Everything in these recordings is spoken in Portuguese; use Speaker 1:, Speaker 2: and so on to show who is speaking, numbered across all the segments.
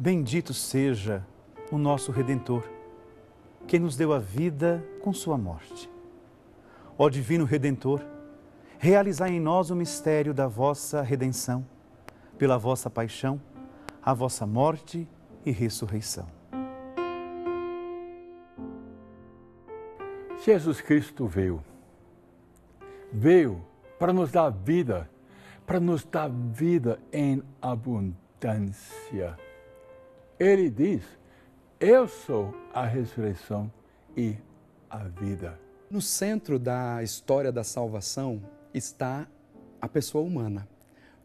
Speaker 1: Bendito seja o nosso Redentor, que nos deu a vida com sua morte. Ó Divino Redentor, realizai em nós o mistério da vossa redenção, pela vossa paixão, a vossa morte e ressurreição.
Speaker 2: Jesus Cristo veio para nos dar vida em abundância. Ele diz: eu sou a ressurreição e a vida.
Speaker 3: No centro da história da salvação está a pessoa humana.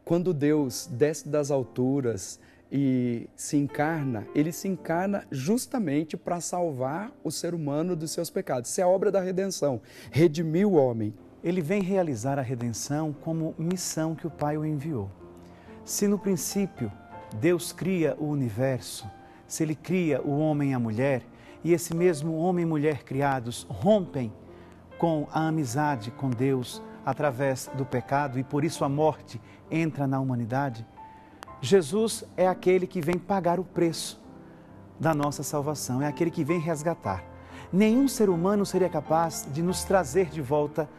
Speaker 3: Quando Deus desce das alturas e se encarna, ele se encarna justamente para salvar o ser humano dos seus pecados. Isso é a obra da redenção, redimir o homem.
Speaker 1: Ele vem realizar a redenção como missão que o Pai o enviou. Se no princípio Deus cria o universo, se Ele cria o homem e a mulher, e esse mesmo homem e mulher criados rompem com a amizade com Deus através do pecado e por isso a morte entra na humanidade, Jesus é aquele que vem pagar o preço da nossa salvação, é aquele que vem resgatar. Nenhum ser humano seria capaz de nos trazer de volta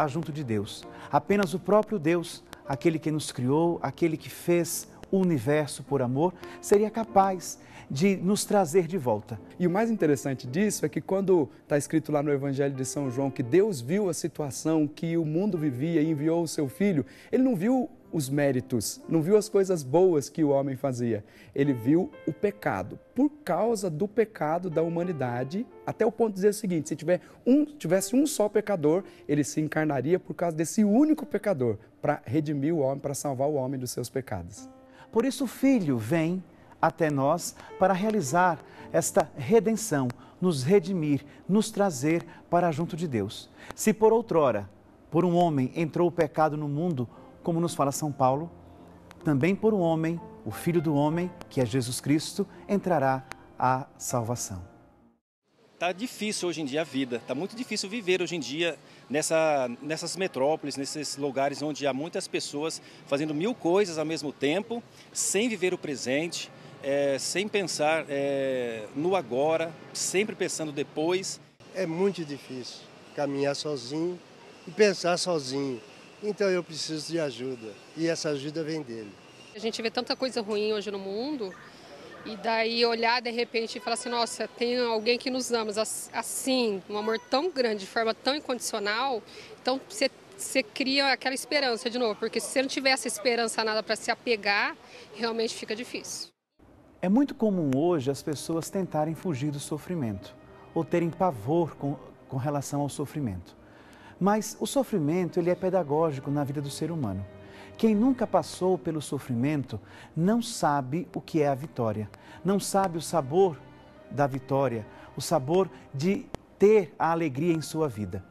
Speaker 1: junto de Deus. Apenas o próprio Deus, aquele que nos criou, aquele que fez o universo por amor, seria capaz de nos trazer de volta.
Speaker 3: E o mais interessante disso é que quando está escrito lá no Evangelho de São João que Deus viu a situação que o mundo vivia e enviou o seu Filho, Ele não viu os méritos, não viu as coisas boas que o homem fazia. Ele viu o pecado. Por causa do pecado da humanidade, até o ponto de dizer o seguinte: se tivesse um só pecador, ele se encarnaria por causa desse único pecador, para redimir o homem, para salvar o homem dos seus pecados.
Speaker 1: Por isso o Filho vem até nós para realizar esta redenção, nos redimir, nos trazer para junto de Deus. Se por outrora, por um homem entrou o pecado no mundo, como nos fala São Paulo, também por um homem, o Filho do homem, que é Jesus Cristo, entrará a salvação.
Speaker 4: Está difícil hoje em dia a vida, está muito difícil viver hoje em dia nessas metrópoles, nesses lugares onde há muitas pessoas fazendo mil coisas ao mesmo tempo, sem viver o presente, sem pensar no agora, sempre pensando depois.
Speaker 5: É muito difícil caminhar sozinho e pensar sozinho. Então eu preciso de ajuda e essa ajuda vem dele.
Speaker 6: A gente vê tanta coisa ruim hoje no mundo e daí olhar de repente e falar assim: nossa, tem alguém que nos ama assim, um amor tão grande, de forma tão incondicional. Então você cria aquela esperança de novo, porque se você não tiver essa esperança nada para se apegar, realmente fica difícil.
Speaker 1: É muito comum hoje as pessoas tentarem fugir do sofrimento ou terem pavor com relação ao sofrimento. Mas o sofrimento, ele é pedagógico na vida do ser humano. Quem nunca passou pelo sofrimento não sabe o que é a vitória, não sabe o sabor da vitória, o sabor de ter a alegria em sua vida.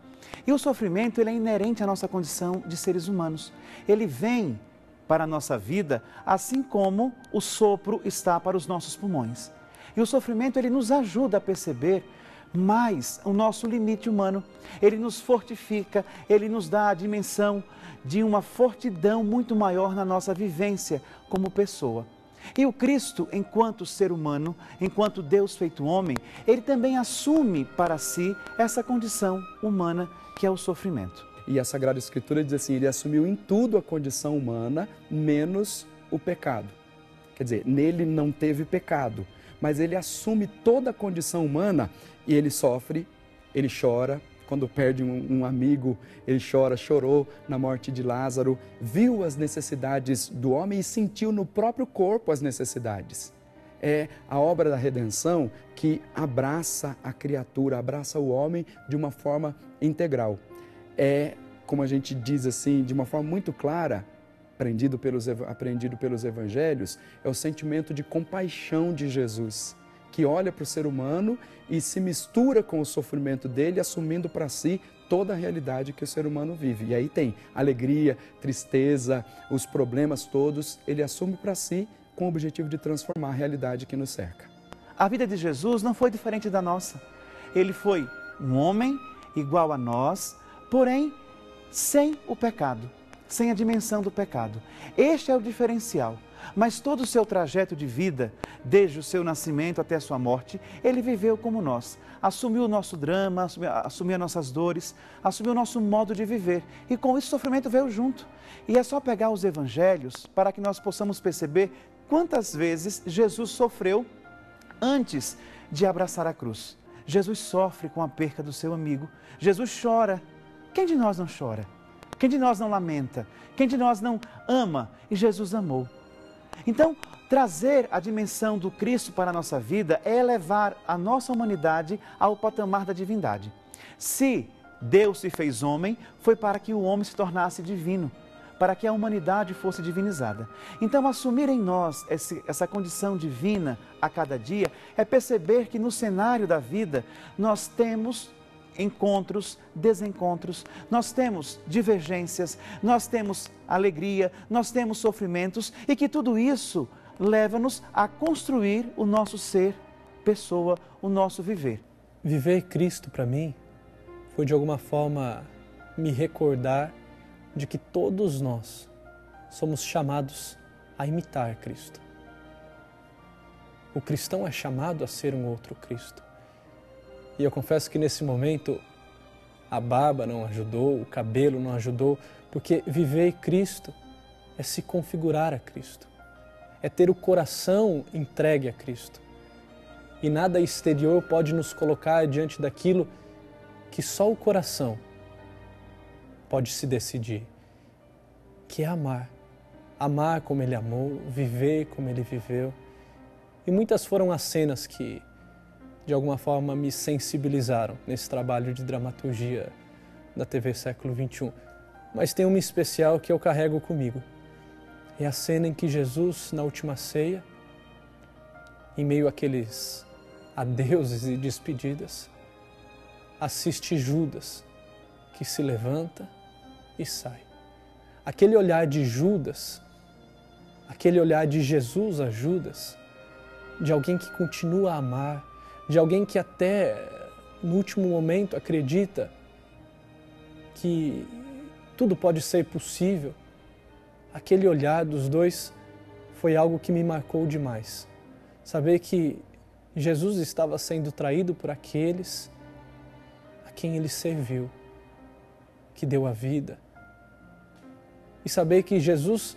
Speaker 1: E o sofrimento, ele é inerente à nossa condição de seres humanos. Ele vem para a nossa vida, assim como o sopro está para os nossos pulmões. E o sofrimento, ele nos ajuda a perceber mais o nosso limite humano. Ele nos fortifica, ele nos dá a dimensão de uma fortidão muito maior na nossa vivência como pessoa. E o Cristo, enquanto ser humano, enquanto Deus feito homem, ele também assume para si essa condição humana que é o sofrimento.
Speaker 3: E a Sagrada Escritura diz assim: ele assumiu em tudo a condição humana, menos o pecado. Quer dizer, nele não teve pecado, mas ele assume toda a condição humana e ele sofre, ele chora. Quando perde um amigo, ele chorou na morte de Lázaro, viu as necessidades do homem e sentiu no próprio corpo as necessidades. É a obra da redenção que abraça a criatura, abraça o homem de uma forma integral. É, como a gente diz assim, de uma forma muito clara, aprendido pelos evangelhos, é o sentimento de compaixão de Jesus, que olha para o ser humano e se mistura com o sofrimento dele, assumindo para si toda a realidade que o ser humano vive. E aí tem alegria, tristeza, os problemas todos, ele assume para si com o objetivo de transformar a realidade que nos cerca.
Speaker 1: A vida de Jesus não foi diferente da nossa. Ele foi um homem igual a nós, porém sem o pecado. sem a dimensão do pecado. Este é o diferencial. Mas todo o seu trajeto de vida, desde o seu nascimento até a sua morte, ele viveu como nós. Assumiu o nosso drama, assumiu as nossas dores, assumiu o nosso modo de viver. E com isso o sofrimento veio junto. E é só pegar os evangelhos para que nós possamos perceber quantas vezes Jesus sofreu antes de abraçar a cruz. Jesus sofre com a perca do seu amigo. Jesus chora. Quem de nós não chora? Quem de nós não lamenta? Quem de nós não ama? E Jesus amou. Então, trazer a dimensão do Cristo para a nossa vida é elevar a nossa humanidade ao patamar da divindade. Se Deus se fez homem, foi para que o homem se tornasse divino, para que a humanidade fosse divinizada. Então, assumir em nós essa condição divina a cada dia é perceber que no cenário da vida nós temos encontros, desencontros, nós temos divergências, nós temos alegria, nós temos sofrimentos e que tudo isso leva-nos a construir o nosso ser, pessoa, o nosso viver.
Speaker 7: Viver Cristo para mim foi de alguma forma me recordar de que todos nós somos chamados a imitar Cristo. O cristão é chamado a ser um outro Cristo. E eu confesso que nesse momento a barba não ajudou, o cabelo não ajudou, porque viver Cristo é se configurar a Cristo, é ter o coração entregue a Cristo. E nada exterior pode nos colocar diante daquilo que só o coração pode se decidir, que é amar. Amar como Ele amou, viver como Ele viveu. E muitas foram as cenas que de alguma forma me sensibilizaram nesse trabalho de dramaturgia da TV Século XXI. Mas tem uma especial que eu carrego comigo. É a cena em que Jesus, na última ceia, em meio àqueles adeuses e despedidas, assiste Judas, que se levanta e sai. Aquele olhar de Judas, aquele olhar de Jesus a Judas, de alguém que continua a amar, de alguém que até no último momento acredita que tudo pode ser possível, aquele olhar dos dois foi algo que me marcou demais. Saber que Jesus estava sendo traído por aqueles a quem Ele serviu, que deu a vida. E saber que Jesus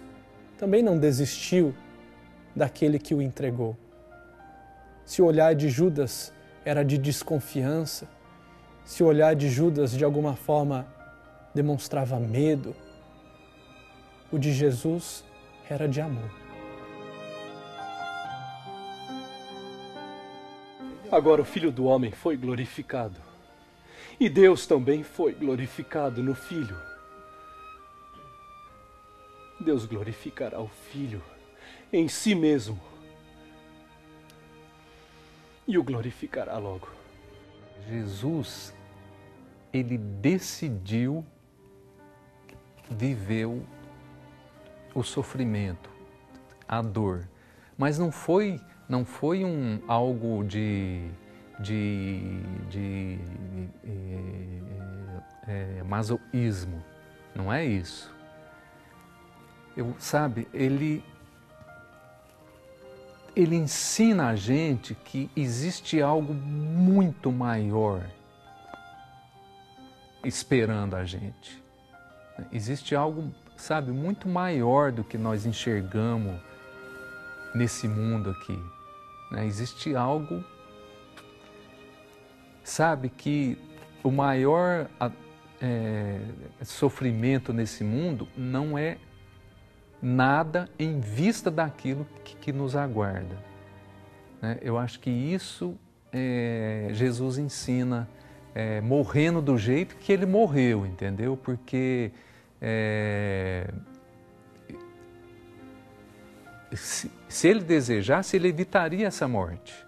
Speaker 7: também não desistiu daquele que o entregou. Se o olhar de Judas era de desconfiança, se o olhar de Judas de alguma forma demonstrava medo, o de Jesus era de amor.
Speaker 8: Agora o Filho do Homem foi glorificado, e Deus também foi glorificado no Filho. Deus glorificará o Filho em si mesmo e o glorificará logo.
Speaker 9: Jesus, ele decidiu viver o sofrimento, a dor, mas não foi algo de masoquismo, não é isso. Ele ensina a gente que existe algo muito maior esperando a gente. Existe algo, muito maior do que nós enxergamos nesse mundo aqui. Existe algo, que o maior sofrimento nesse mundo não é nada em vista daquilo que nos aguarda. Eu acho que isso Jesus ensina, morrendo do jeito que Ele morreu, entendeu? Porque se Ele desejasse, Ele evitaria essa morte.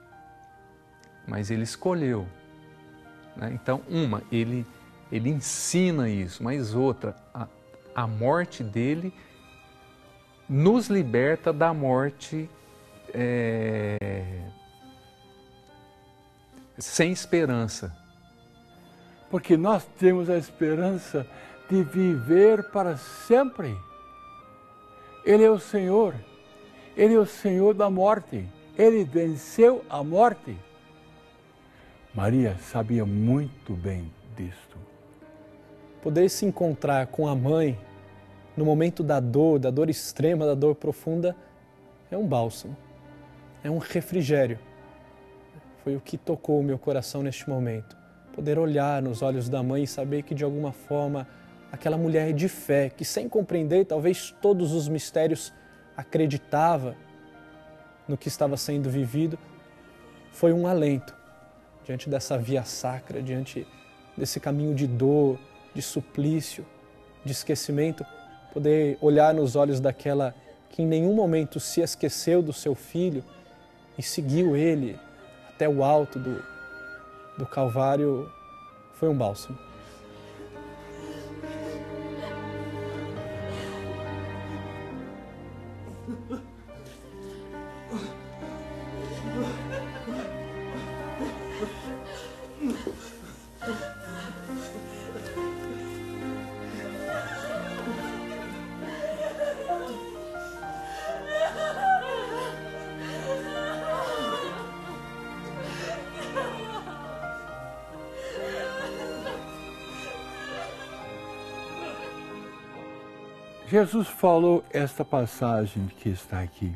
Speaker 9: Mas Ele escolheu. Então, Ele ensina isso, mas outra, a morte dEle nos liberta da morte sem esperança.
Speaker 2: Porque nós temos a esperança de viver para sempre. Ele é o Senhor. Ele é o Senhor da morte. Ele venceu a morte. Maria sabia muito bem disto.
Speaker 7: Poder se encontrar com a mãe no momento da dor extrema, da dor profunda, é um bálsamo, é um refrigério. Foi o que tocou o meu coração neste momento. Poder olhar nos olhos da mãe e saber que, de alguma forma, aquela mulher de fé, que sem compreender talvez todos os mistérios, acreditava no que estava sendo vivido, foi um alento diante dessa via sacra, diante desse caminho de dor, de suplício, de esquecimento, poder olhar nos olhos daquela que em nenhum momento se esqueceu do seu filho e seguiu ele até o alto do Calvário, foi um bálsamo.
Speaker 2: Jesus falou esta passagem que está aqui.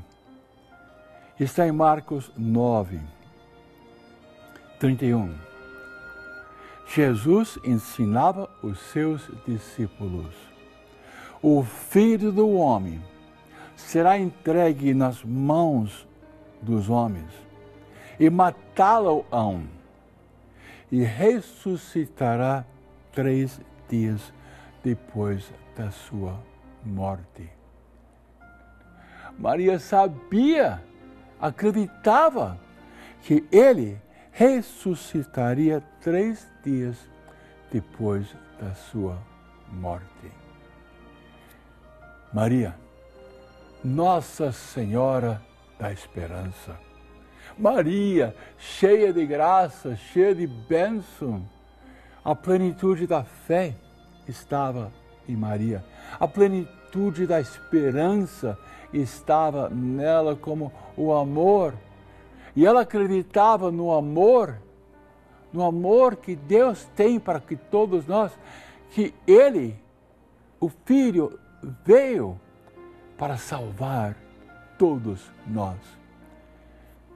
Speaker 2: Está em Marcos 9, 31. Jesus ensinava os seus discípulos: o Filho do Homem será entregue nas mãos dos homens e matá-lo-ão, e ressuscitará 3 dias depois da sua morte. Maria sabia, acreditava que ele ressuscitaria 3 dias depois da sua morte. Maria, Nossa Senhora da Esperança. Maria, cheia de graça, cheia de bênção. A plenitude da fé estava em Maria. A plenitude da esperança estava nela, como o amor. E ela acreditava no amor que Deus tem para que todos nós, que Ele, o Filho, veio para salvar todos nós.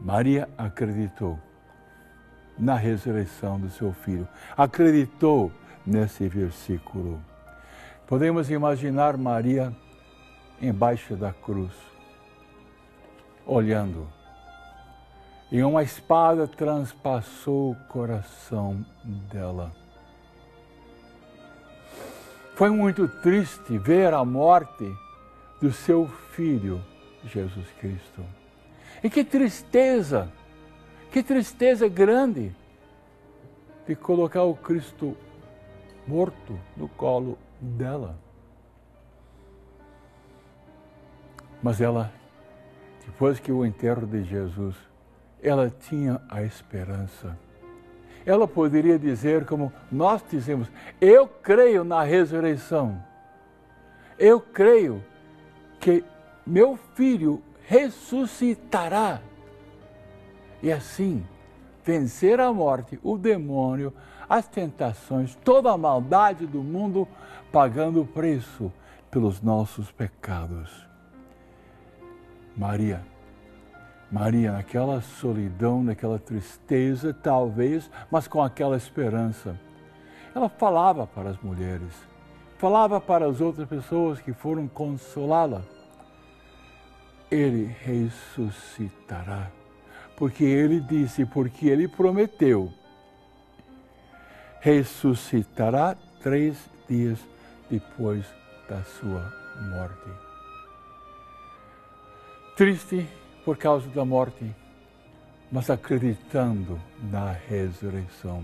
Speaker 2: Maria acreditou na ressurreição do seu Filho, acreditou nesse versículo. Podemos imaginar Maria embaixo da cruz, olhando, e uma espada transpassou o coração dela. Foi muito triste ver a morte do seu Filho, Jesus Cristo. E que tristeza grande de colocar o Cristo morto no colo dela. Mas ela, depois que o enterro de Jesus, ela tinha a esperança. Ela poderia dizer, como nós dizemos: eu creio na ressurreição. Eu creio que meu filho ressuscitará. E assim, vencer a morte, o demônio, as tentações, toda a maldade do mundo, pagando o preço pelos nossos pecados. Maria, naquela solidão, naquela tristeza, talvez, mas com aquela esperança, ela falava para as mulheres, falava para as outras pessoas que foram consolá-la: Ele ressuscitará, porque Ele disse, porque Ele prometeu, ressuscitará 3 dias depois da sua morte. Triste por causa da morte, mas acreditando na ressurreição.